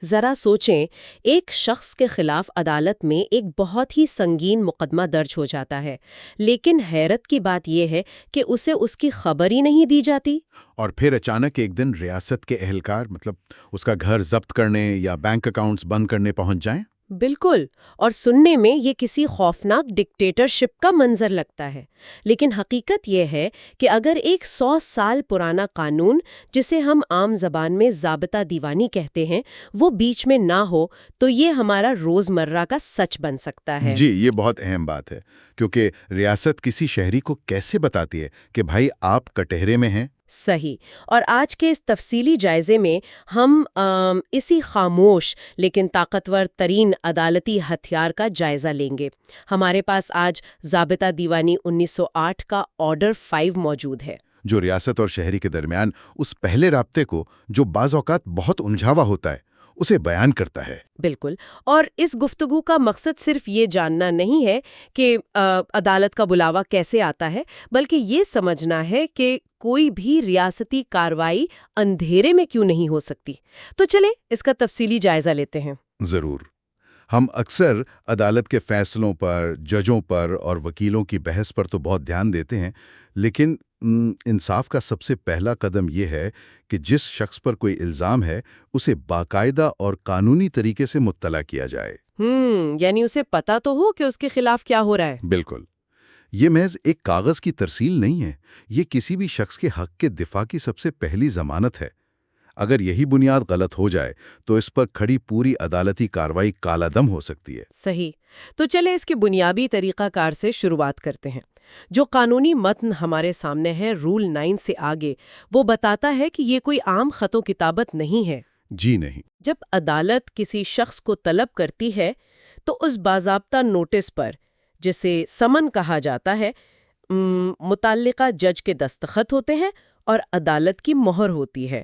ذرا سوچیں، ایک شخص کے خلاف عدالت میں ایک بہت ہی سنگین مقدمہ درج ہو جاتا ہے، لیکن حیرت کی بات یہ ہے کہ اسے اس کی خبر ہی نہیں دی جاتی۔ اور پھر اچانک ایک دن ریاست کے اہلکار اس کا گھر ضبط کرنے یا بینک اکاؤنٹس بند کرنے پہنچ جائیں۔ بالکل، اور سننے میں یہ کسی خوفناک ڈکٹیٹرشپ کا منظر لگتا ہے، لیکن حقیقت یہ ہے کہ اگر ایک 100 سال پرانا قانون، جسے ہم عام زبان میں ضابطہ دیوانی کہتے ہیں، وہ بیچ میں نہ ہو تو یہ ہمارا روزمرہ کا سچ بن سکتا ہے۔ جی، یہ بہت اہم بات ہے، کیونکہ ریاست کسی شہری کو کیسے بتاتی ہے کہ بھائی آپ کٹہرے میں ہیں؟ صحیح، اور آج کے اس تفصیلی جائزے میں ہم اسی خاموش لیکن طاقتور ترین عدالتی ہتھیار کا جائزہ لیں گے۔ ہمارے پاس آج ضابطہ دیوانی 1908 کا آرڈر 5 موجود ہے، جو ریاست اور شہری کے درمیان اس پہلے رابطے کو، جو بعض اوقات بہت الجھاوا ہوتا ہے، اسے بیان کرتا ہے۔ بالکل، اور اس گفتگو کا مقصد صرف یہ جاننا نہیں ہے کہ عدالت کا بلاوا کیسے آتا ہے، بلکہ یہ سمجھنا ہے کہ کوئی بھی ریاستی کارروائی اندھیرے میں کیوں نہیں ہو سکتی۔ تو چلیں اس کا تفصیلی جائزہ لیتے ہیں۔ ضرور۔ ہم اکثر عدالت کے فیصلوں پر، ججوں پر اور وکیلوں کی بحث پر تو بہت دھیان دیتے ہیں، لیکن انصاف کا سب سے پہلا قدم یہ ہے کہ جس شخص پر کوئی الزام ہے اسے باقاعدہ اور قانونی طریقے سے مطلع کیا جائے۔ یعنی اسے پتا تو ہو کہ اس کے خلاف کیا ہو رہا ہے۔ بالکل۔ یہ محض ایک کاغذ کی ترسیل نہیں ہے، یہ کسی بھی شخص کے حق کے دفاع کی سب سے پہلی ضمانت ہے۔ اگر یہی بنیاد غلط ہو جائے تو اس پر کھڑی پوری عدالتی کارروائی کالا دم ہو سکتی ہے۔ صحیح، تو چلے اس کے بنیادی طریقہ کار سے شروعات کرتے ہیں۔ جو قانونی متن ہمارے سامنے ہے رول 9 سے آگے، وہ بتاتا ہے کہ یہ کوئی عام خط و کتابت نہیں ہے۔ جی نہیں۔ جب عدالت کسی شخص کو طلب کرتی ہے تو اس باضابطہ نوٹس پر، جسے سمن کہا جاتا ہے، متعلقہ جج کے دستخط ہوتے ہیں اور عدالت کی مہر ہوتی ہے،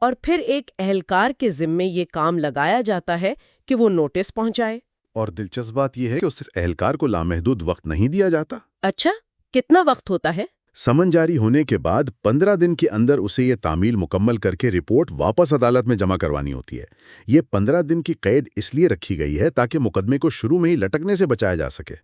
اور پھر ایک اہلکار کے ذمے یہ کام لگایا جاتا ہے کہ وہ نوٹس پہنچائے۔ اور دلچسپ بات یہ ہے کہ اس اہلکار کو لامحدود وقت نہیں دیا جاتا۔ اچھا، کتنا وقت ہوتا ہے؟ سمن جاری ہونے کے بعد 15 دن کے اندر اسے یہ تعمیل مکمل کر کے رپورٹ واپس عدالت میں جمع کروانی ہوتی ہے۔ یہ 15 دن کی قید اس لیے رکھی گئی ہے تاکہ مقدمے کو شروع میں ہی لٹکنے سے بچایا جا سکے۔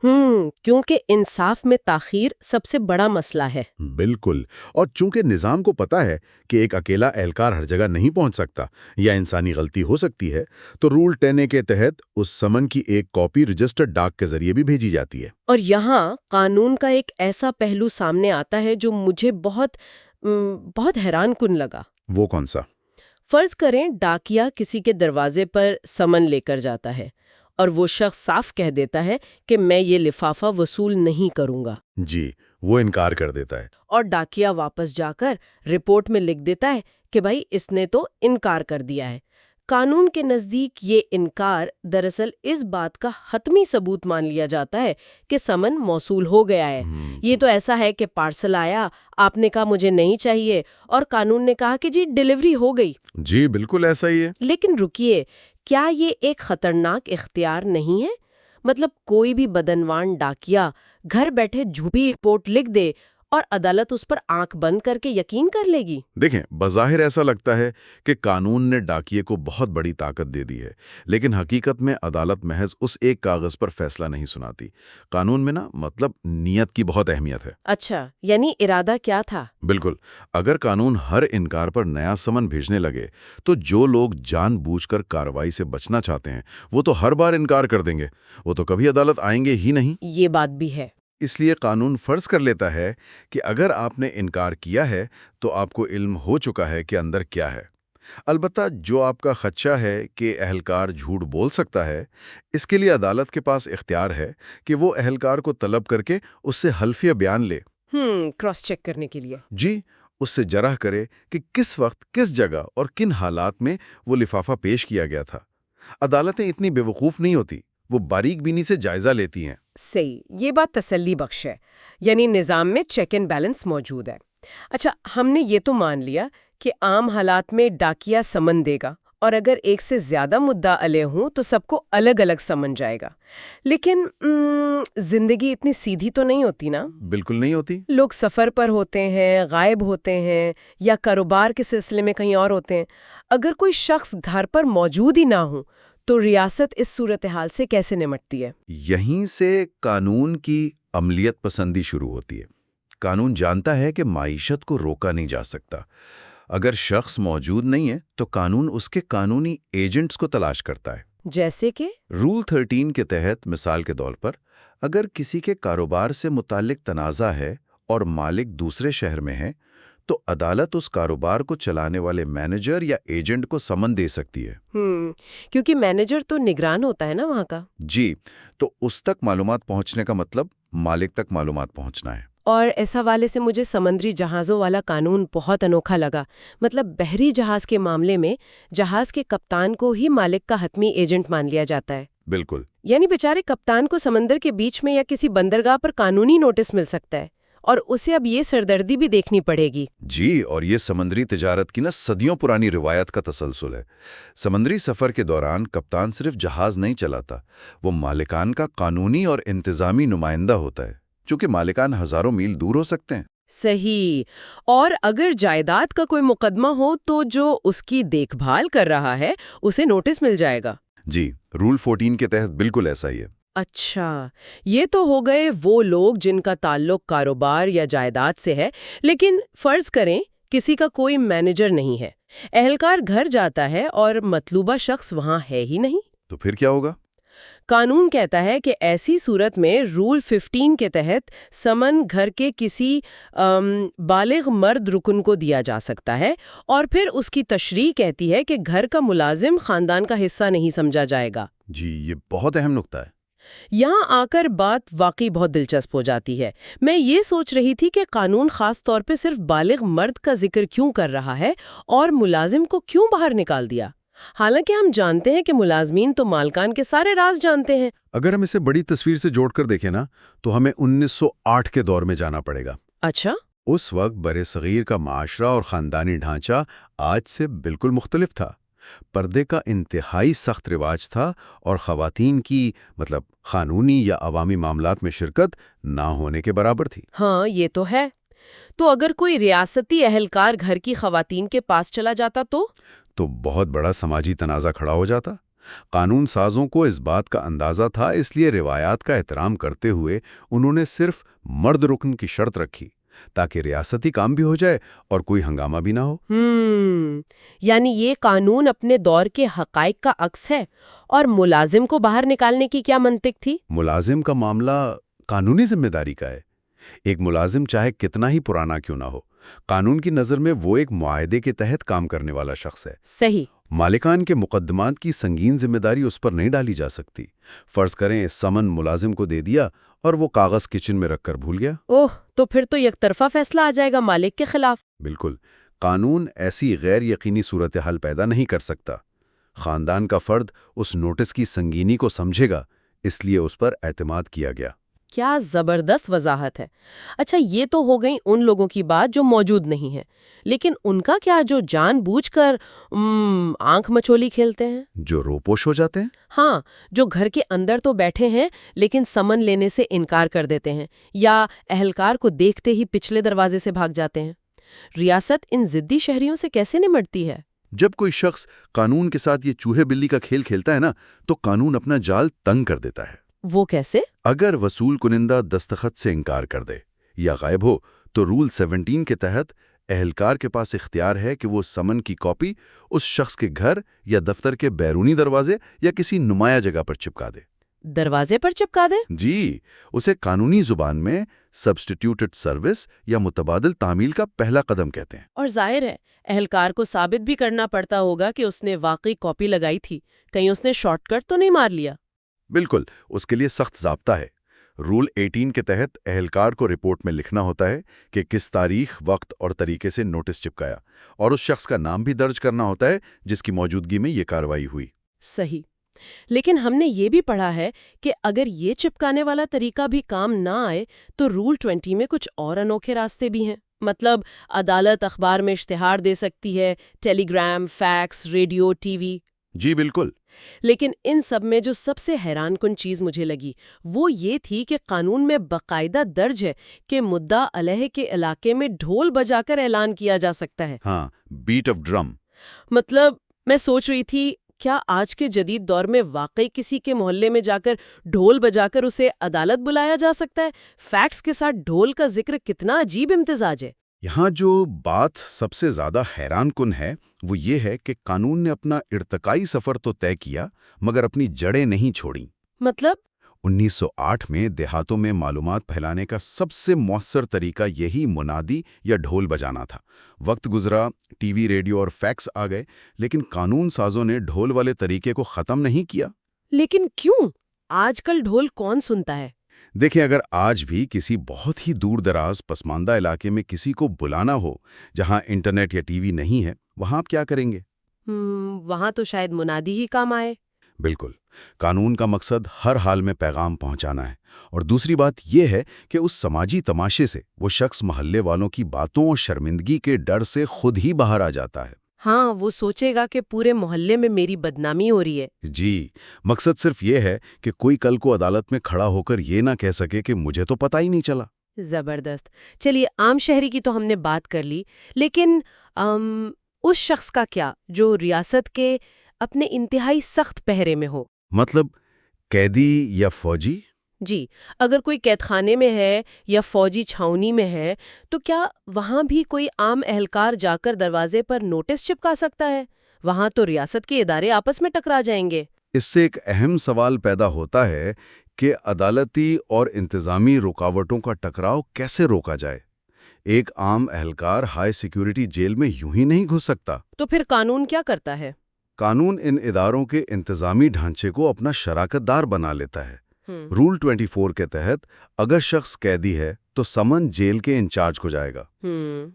کیونکہ انصاف میں تاخیر سب سے بڑا مسئلہ ہے۔ بالکل، اور چونکہ نظام کو پتا ہے کہ ایک اکیلا اہلکار ہر جگہ نہیں پہنچ سکتا یا انسانی غلطی ہو سکتی ہے، تو رول 10A کے تحت اس سمن کی ایک کاپی رجسٹرڈ ڈاک کے ذریعے بھی بھیجی جاتی ہے۔ اور یہاں قانون کا ایک ایسا پہلو سامنے آتا ہے جو مجھے بہت حیران کن لگا۔ وہ کون سا؟ فرض کریں ڈاکیا کسی کے دروازے پر سمن لے کر جاتا ہے اور وہ شخص صاف کہہ دیتا ہے کہ میں یہ لفافہ وصول نہیں کروں گا۔ جی، وہ انکار کر دیتا ہے۔ اور ڈاکیا واپس جا کر رپورٹ میں لکھ دیتا ہے کہ بھائی اس نے تو انکار کر دیا ہے۔ قانون کے نزدیک یہ انکار دراصل اس بات کا حتمی ثبوت مان لیا جاتا ہے کہ سمن موصول ہو گیا ہے۔ یہ تو ایسا ہے کہ پارسل آیا، آپ نے کہا مجھے نہیں چاہیے، اور قانون نے کہا کہ جی ڈیلیوری ہو گئی۔ جی بالکل ایسا ہی ہے۔ لیکن رکیے، کیا یہ ایک خطرناک اختیار نہیں ہے؟ مطلب کوئی بھی بدعنوان ڈاکیا گھر بیٹھے جھوٹی رپورٹ لکھ دے اور عدالت اس پر آنکھ بند کر کے یقین کر لے گی؟ دیکھیں، بظاہر ایسا لگتا ہے کہ قانون نے ڈاکیے کو بہت بڑی طاقت دے دی ہے، لیکن حقیقت میں عدالت محض اس ایک کاغذ پر فیصلہ نہیں سناتی۔ قانون میں نیت کی بہت اہمیت ہے۔ اچھا، یعنی ارادہ کیا تھا؟ بالکل، اگر قانون ہر انکار پر نیا سمن بھیجنے لگے تو جو لوگ جان بوجھ کر کارروائی سے بچنا چاہتے ہیں وہ تو ہر بار انکار کر دیں گے، وہ تو کبھی عدالت آئیں گے ہی نہیں۔ یہ بات بھی ہے۔ اس لیے قانون فرض کر لیتا ہے کہ اگر آپ نے انکار کیا ہے تو آپ کو علم ہو چکا ہے کہ اندر کیا ہے۔ البتہ جو آپ کا خدشہ ہے کہ اہلکار جھوٹ بول سکتا ہے، اس کے لیے عدالت کے پاس اختیار ہے کہ وہ اہلکار کو طلب کر کے اس سے حلفیہ بیان لے۔ کراس چیک کرنے کے لیے؟ جی، اس سے جرح کرے کہ کس وقت، کس جگہ اور کن حالات میں وہ لفافہ پیش کیا گیا تھا۔ عدالتیں اتنی بے وقوف نہیں ہوتی، وہ باریک بینی سے جائزہ لیتی ہیں۔ صحیح، یہ بات تسلی بخش ہے، یعنی نظام میں چیک اینڈ بیلنس موجود ہے۔ اچھا، ہم نے یہ تو مان لیا کہ عام حالات میں ڈاکیا سمن دے گا اور اگر ایک سے زیادہ مدعا علیہ ہوں تو سب کو الگ الگ سمجھ جائے گا۔ لیکن زندگی اتنی سیدھی تو نہیں ہوتی نا؟ بالکل نہیں ہوتی۔ لوگ سفر پر ہوتے ہیں، غائب ہوتے ہیں، یا کاروبار کے سلسلے میں کہیں اور ہوتے ہیں۔ اگر کوئی شخص گھر پر موجود ہی نہ ہو تو ریاست اس صورتحال سے کیسے نمٹتی ہے؟ یہیں سے قانون کی عملیت پسندی شروع ہوتی ہے۔ قانون جانتا ہے کہ معیشت کو روکا نہیں جا سکتا۔ اگر شخص موجود نہیں ہے تو قانون اس کے قانونی ایجنٹس کو تلاش کرتا ہے۔ جیسے کہ رول 13 کے تحت مثال کے طور پر اگر کسی کے کاروبار سے متعلق تنازع ہے اور مالک دوسرے شہر میں ہے تو عدالت اس کاروبار کو چلانے والے مینیجر یا ایجنٹ کو سمن دے سکتی ہے۔ کیونکہ مینیجر تو نگران ہوتا ہے نا وہاں کا۔ جی، تو اس تک معلومات پہنچنے کا مطلب مالک تک معلومات پہنچنا ہے۔ اور اس حوالے سے مجھے سمندری جہازوں والا قانون بہت انوکھا لگا۔ مطلب بحری جہاز کے معاملے میں جہاز کے کپتان کو ہی مالک کا حتمی ایجنٹ مان لیا جاتا ہے۔ بالکل۔ یعنی بیچارے کپتان کو سمندر کے بیچ میں یا کسی بندرگاہ پر قانونی نوٹس مل سکتا ہے اور اسے اب یہ سردردی بھی دیکھنی پڑے گی۔ جی، اور یہ سمندری تجارت کی صدیوں پرانی روایت کا تسلسل ہے۔ سمندری سفر کے دوران کپتان صرف جہاز نہیں چلاتا، وہ مالکان کا قانونی اور انتظامی نمائندہ ہوتا ہے، چونکہ مالکان ہزاروں میل دور ہو سکتے ہیں۔ صحیح۔ اور اگر جائیداد کا کوئی مقدمہ ہو تو جو اس کی دیکھ بھال کر رہا ہے اسے نوٹس مل جائے گا۔ جی، رول 14 کے تحت بالکل ایسا ہی ہے۔ اچھا، یہ تو ہو گئے وہ لوگ جن کا تعلق کاروبار یا جائیداد سے ہے، لیکن فرض کریں کسی کا کوئی مینیجر نہیں ہے، اہلکار گھر جاتا ہے اور مطلوبہ شخص وہاں ہے ہی نہیں، تو پھر کیا ہوگا؟ قانون کہتا ہے کہ ایسی صورت میں رول 15 کے تحت سمن گھر کے کسی بالغ مرد رکن کو دیا جا سکتا ہے، اور پھر اس کی تشریح کہتی ہے کہ گھر کا ملازم خاندان کا حصہ نہیں سمجھا جائے گا۔ جی، یہ بہت اہم نکتہ ہے۔ یہاں آ کر بات واقعی بہت دلچسپ ہو جاتی ہے۔ میں یہ سوچ رہی تھی کہ قانون خاص طور پہ صرف بالغ مرد کا ذکر کیوں کر رہا ہے اور ملازم کو کیوں باہر نکال دیا، حالانکہ ہم جانتے ہیں کہ ملازمین تو مالکان کے سارے راز جانتے ہیں۔ اگر ہم اسے بڑی تصویر سے جوڑ کر دیکھیں نا تو ہمیں 1908 کے دور میں جانا پڑے گا۔ اچھا۔ اس وقت برِ صغیر کا معاشرہ اور خاندانی ڈھانچہ آج سے بالکل مختلف تھا۔ پردے کا انتہائی سخت رواج تھا اور خواتین کی قانونی یا عوامی معاملات میں شرکت نہ ہونے کے برابر تھی۔ ہاں، یہ تو ہے۔ تو اگر کوئی ریاستی اہلکار گھر کی خواتین کے پاس چلا جاتا تو بہت بڑا سماجی تنازع کھڑا ہو جاتا۔ قانون سازوں کو اس بات کا اندازہ تھا، اس لیے روایات کا احترام کرتے ہوئے انہوں نے صرف مرد رکن کی شرط رکھی تاکہ ریاستی کام بھی ہو جائے اور کوئی ہنگامہ بھی نہ ہو۔ یعنی یہ قانون اپنے دور کے حقائق کا عکس ہے۔ اور ملازم کو باہر نکالنے کی کیا منطق تھی؟ ملازم کا معاملہ قانونی ذمہ داری کا ہے۔ ایک ملازم چاہے کتنا ہی پرانا کیوں نہ ہو، قانون کی نظر میں وہ ایک معاہدے کے تحت کام کرنے والا شخص ہے۔ صحیح۔ مالکان کے مقدمات کی سنگین ذمہ داری اس پر نہیں ڈالی جا سکتی۔ فرض کریں سمن ملازم کو دے دیا اور وہ کاغذ کچن میں رکھ کر بھول گیا۔ تو پھر تو یک طرفہ فیصلہ آ جائے گا مالک کے خلاف۔ بالکل۔ قانون ایسی غیر یقینی صورتحال پیدا نہیں کر سکتا۔ خاندان کا فرد اس نوٹس کی سنگینی کو سمجھے گا، اس لیے اس پر اعتماد کیا گیا۔ کیا زبردست وضاحت ہے۔ اچھا، یہ تو ہو گئی ان لوگوں کی بات جو موجود نہیں ہیں، لیکن ان کا کیا جو جان بوجھ کر آنکھ مچولی کھیلتے ہیں؟ جو روپوش ہو جاتے ہیں؟ ہاں، جو گھر کے اندر تو بیٹھے ہیں لیکن سمن لینے سے انکار کر دیتے ہیں یا اہلکار کو دیکھتے ہی پچھلے دروازے سے بھاگ جاتے ہیں۔ ریاست ان ضدی شہریوں سے کیسے نمٹتی ہے؟ جب کوئی شخص قانون کے ساتھ یہ چوہے بلی کا کھیل کھیلتا ہے نا تو قانون اپنا جال تنگ کر دیتا ہے۔ وہ کیسے؟ اگر وصول کنندہ دستخط سے انکار کر دے یا غائب ہو تو رول 17 کے تحت اہلکار کے پاس اختیار ہے کہ وہ سمن کی کاپی اس شخص کے گھر یا دفتر کے بیرونی دروازے یا کسی نمایاں جگہ پر چپکا دے۔ دروازے پر چپکا دے؟ جی، اسے قانونی زبان میں سبسٹیٹیوٹڈ سروس یا متبادل تعمیل کا پہلا قدم کہتے ہیں۔ اور ظاہر ہے اہلکار کو ثابت بھی کرنا پڑتا ہوگا کہ اس نے واقعی کاپی لگائی تھی، کہیں اس نے شارٹ کٹ تو نہیں مار لیا۔ بالکل، اس کے لیے سخت ضابطہ ہے۔ رول 18 کے تحت اہلکار کو رپورٹ میں لکھنا ہوتا ہے کہ کس تاریخ، وقت اور طریقے سے نوٹس چپکایا، اور اس شخص کا نام بھی درج کرنا ہوتا ہے جس کی موجودگی میں یہ کارروائی ہوئی۔ صحیح۔ لیکن ہم نے یہ بھی پڑھا ہے کہ اگر یہ چپکانے والا طریقہ بھی کام نہ آئے تو رول 20 میں کچھ اور انوکھے راستے بھی ہیں۔ مطلب عدالت اخبار میں اشتہار دے سکتی ہے، telegram, fax, radio, TV. جی بالکل۔ لیکن ان سب میں جو سب سے حیران کن چیز مجھے لگی وہ یہ تھی کہ قانون میں باقاعدہ درج ہے کہ مدعا علیہ کے علاقے میں ڈھول بجا کر اعلان کیا جا سکتا ہے۔ ہاں، بیٹ آف ڈرم۔ مطلب میں سوچ رہی تھی کیا آج کے جدید دور میں واقعی کسی کے محلے میں جا کر ڈھول بجا کر اسے عدالت بلایا جا سکتا ہے؟ فیکٹس کے ساتھ ڈھول کا ذکر کتنا عجیب امتزاج ہے۔ یہاں جو بات سب سے زیادہ حیران کن ہے وہ یہ ہے کہ قانون نے اپنا ارتقائی سفر تو طے کیا مگر اپنی جڑیں نہیں چھوڑیں۔ مطلب 1908 میں دیہاتوں میں معلومات پھیلانے کا سب سے مؤثر طریقہ یہی منادی یا ڈھول بجانا تھا۔ وقت گزرا، ٹی وی، ریڈیو اور فیکس آ گئے، لیکن قانون سازوں نے ڈھول والے طریقے کو ختم نہیں کیا۔ لیکن کیوں؟ آج کل ڈھول کون سنتا ہے؟ دیکھیں، اگر آج بھی کسی بہت ہی دور دراز پسماندہ علاقے میں کسی کو بلانا ہو جہاں انٹرنیٹ یا ٹی وی نہیں ہے، وہاں آپ کیا کریں گے؟ وہاں تو شاید منادی ہی کام آئے۔ بالکل۔ قانون کا مقصد ہر حال میں پیغام پہنچانا ہے، اور دوسری بات یہ ہے کہ اس سماجی تماشے سے وہ شخص محلے والوں کی باتوں اور شرمندگی کے ڈر سے خود ہی باہر آ جاتا ہے۔ ہاں، وہ سوچے گا کہ پورے محلے میں میری بدنامی ہو رہی ہے۔ جی، مقصد صرف یہ ہے کہ کوئی کل کو عدالت میں کھڑا ہو کر یہ نہ کہہ سکے کہ مجھے تو پتہ ہی نہیں چلا۔ زبردست۔ چلیے، عام شہری کی تو ہم نے بات کر لی، لیکن اس شخص کا کیا جو ریاست کے اپنے انتہائی سخت پہرے میں ہو؟ مطلب قیدی یا فوجی؟ جی، اگر کوئی قید خانے میں ہے یا فوجی چھاؤنی میں ہے تو کیا وہاں بھی کوئی عام اہلکار جا کر دروازے پر نوٹس چپکا سکتا ہے؟ وہاں تو ریاست کے ادارے آپس میں ٹکرا جائیں گے۔ اس سے ایک اہم سوال پیدا ہوتا ہے کہ عدالتی اور انتظامی رکاوٹوں کا ٹکراؤ کیسے روکا جائے؟ ایک عام اہلکار ہائی سیکیورٹی جیل میں یوں ہی نہیں گھس سکتا۔ تو پھر قانون کیا کرتا ہے؟ قانون ان اداروں کے انتظامی ڈھانچے کو اپنا شراکت دار بنا لیتا ہے۔ رول 24 کے تحت اگر شخص قیدی ہے تو سمن جیل کے انچارج کو جائے گا،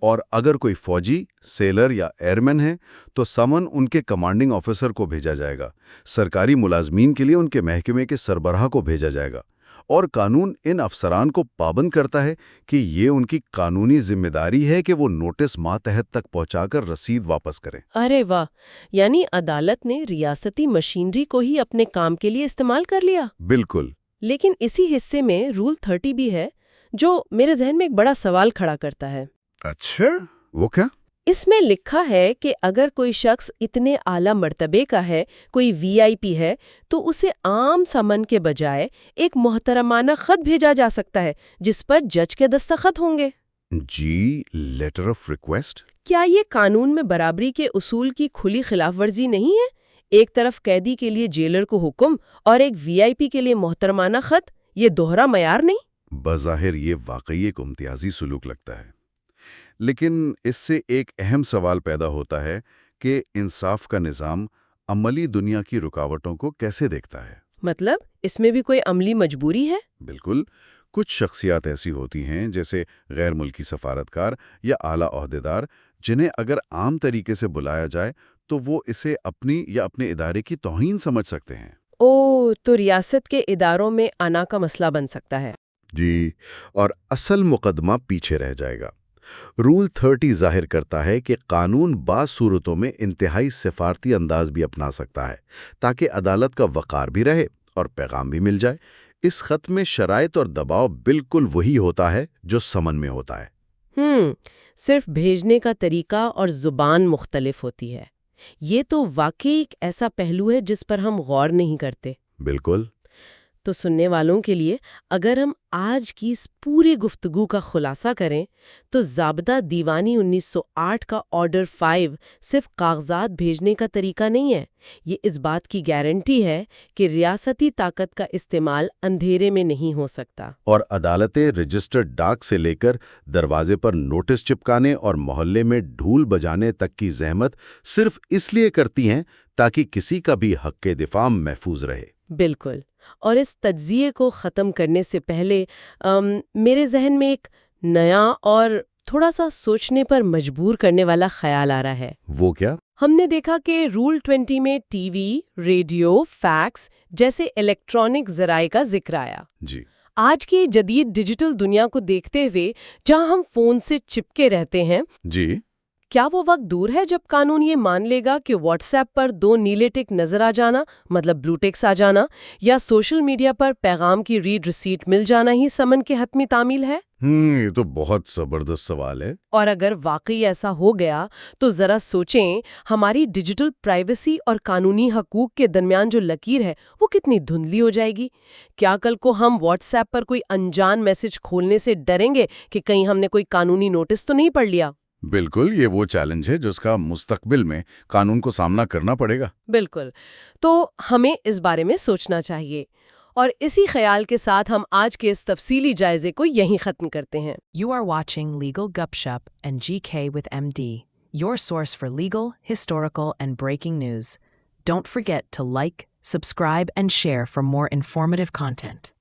اور اگر کوئی فوجی، سیلر یا ایئرمین ہے تو سمن ان کے کمانڈنگ آفیسر کو بھیجا جائے گا۔ سرکاری ملازمین کے لیے ان کے محکمے کے سربراہ کو بھیجا جائے گا، اور قانون ان افسران کو پابند کرتا ہے کہ یہ ان کی قانونی ذمہ داری ہے کہ وہ نوٹس ماتحت تک پہنچا کر رسید واپس کریں۔ ارے واہ، یعنی عدالت نے ریاستی مشینری کو ہی اپنے کام کے لیے استعمال کر لیا۔ بالکل۔ لیکن اسی حصے میں رول 30 بھی ہے جو میرے ذہن میں ایک بڑا سوال کھڑا کرتا ہے۔ اچھا، وہ کیا؟ اس میں لکھا ہے کہ اگر کوئی شخص اتنے اعلیٰ مرتبے کا ہے، کوئی وی آئی پی ہے، تو اسے عام سمن کے بجائے ایک محترمانہ خط بھیجا جا سکتا ہے جس پر جج کے دستخط ہوں گے۔ جی، لیٹر آف ریکویسٹ۔ کیا یہ قانون میں برابری کے اصول کی کھلی خلاف ورزی نہیں ہے؟ ایک طرف قیدی کے لیے جیلر کو حکم اور ایک وی آئی پی کے لیے محترمانہ خط، یہ دوہرا معیار نہیں؟ بظاہر یہ واقعی ایک امتیازی سلوک لگتا ہے، لیکن اس سے ایک اہم سوال پیدا ہوتا ہے کہ انصاف کا نظام عملی دنیا کی رکاوٹوں کو کیسے دیکھتا ہے؟ مطلب اس میں بھی کوئی عملی مجبوری ہے؟ بالکل۔ کچھ شخصیات ایسی ہوتی ہیں جیسے غیر ملکی سفارتکار یا اعلیٰ عہدیدار، جنہیں اگر عام طریقے سے بلایا جائے تو وہ اسے اپنی یا اپنے ادارے کی توہین سمجھ سکتے ہیں۔ تو ریاست کے اداروں میں آنا کا مسئلہ بن سکتا ہے۔ جی، اور اصل مقدمہ پیچھے رہ جائے گا۔ رول 30 ظاہر کرتا ہے کہ قانون بعض صورتوں میں انتہائی سفارتی انداز بھی اپنا سکتا ہے تاکہ عدالت کا وقار بھی رہے اور پیغام بھی مل جائے۔ اس خط میں شرائط اور دباؤ بالکل وہی ہوتا ہے جو سمن میں ہوتا ہے۔ صرف بھیجنے کا طریقہ اور زبان مختلف ہوتی ہے۔ یہ تو واقعی ایک ایسا پہلو ہے جس پر ہم غور نہیں کرتے۔ بالکل۔ تو سننے والوں کے لیے اگر ہم آج کی اس پوری گفتگو کا خلاصہ کریں تو ضابطہ دیوانی 1908 کا آرڈر 5 صرف کاغذات بھیجنے کا طریقہ نہیں ہے، یہ اس بات کی گارنٹی ہے کہ ریاستی طاقت کا استعمال اندھیرے میں نہیں ہو سکتا، اور عدالتیں رجسٹرڈ ڈاک سے لے کر دروازے پر نوٹس چپکانے اور محلے میں ڈھول بجانے تک کی زحمت صرف اس لیے کرتی ہیں تاکہ کسی کا بھی حق دفاع محفوظ رہے۔ بالکل۔ اور اس تجزیے کو ختم کرنے سے پہلے میرے ذہن میں ایک نیا اور تھوڑا سا سوچنے پر مجبور کرنے والا خیال آ رہا ہے۔ وہ کیا؟ ہم نے دیکھا کہ رول 20 میں ٹی وی، ریڈیو، فیکس جیسے الیکٹرانک ذرائع کا ذکر آیا۔ جی آج کی جدید ڈیجیٹل دنیا کو دیکھتے ہوئے جہاں ہم فون سے چپکے رہتے ہیں، جی کیا وہ وقت دور ہے جب قانون یہ مان لے گا کہ واٹس ایپ پر 2 نیلے ٹک نظر آ جانا، مطلب بلو ٹکس آ جانا، یا سوشل میڈیا پر پیغام کی ریڈ ریسیٹ مل جانا ہی سمن کے حتمی تعمیل ہے؟ یہ تو بہت زبردست سوال ہے۔ اور اگر واقعی ایسا ہو گیا تو ذرا سوچیں، ہماری ڈیجیٹل پرائیویسی اور قانونی حقوق کے درمیان جو لکیر ہے وہ کتنی دھندلی ہو جائے گی۔ کیا کل کو ہم واٹس ایپ پر کوئی انجان میسج کھولنے سے ڈریں گے کہ کہیں ہم نے کوئی قانونی نوٹس تو نہیں پڑھ لیا؟ بالکل، یہ وہ چیلنج ہے جس کا مستقبل میں قانون کو سامنا کرنا پڑے گا۔ بالکل، تو ہمیں اس بارے میں سوچنا چاہیے، اور اسی خیال کے ساتھ ہم آج کے اس تفصیلی جائزے کو یہیں ختم کرتے ہیں۔ You are watching Legal Gupshup and GK with MD, your source for legal, historical, and breaking news. Don't forget to like, subscribe, and share for more informative content.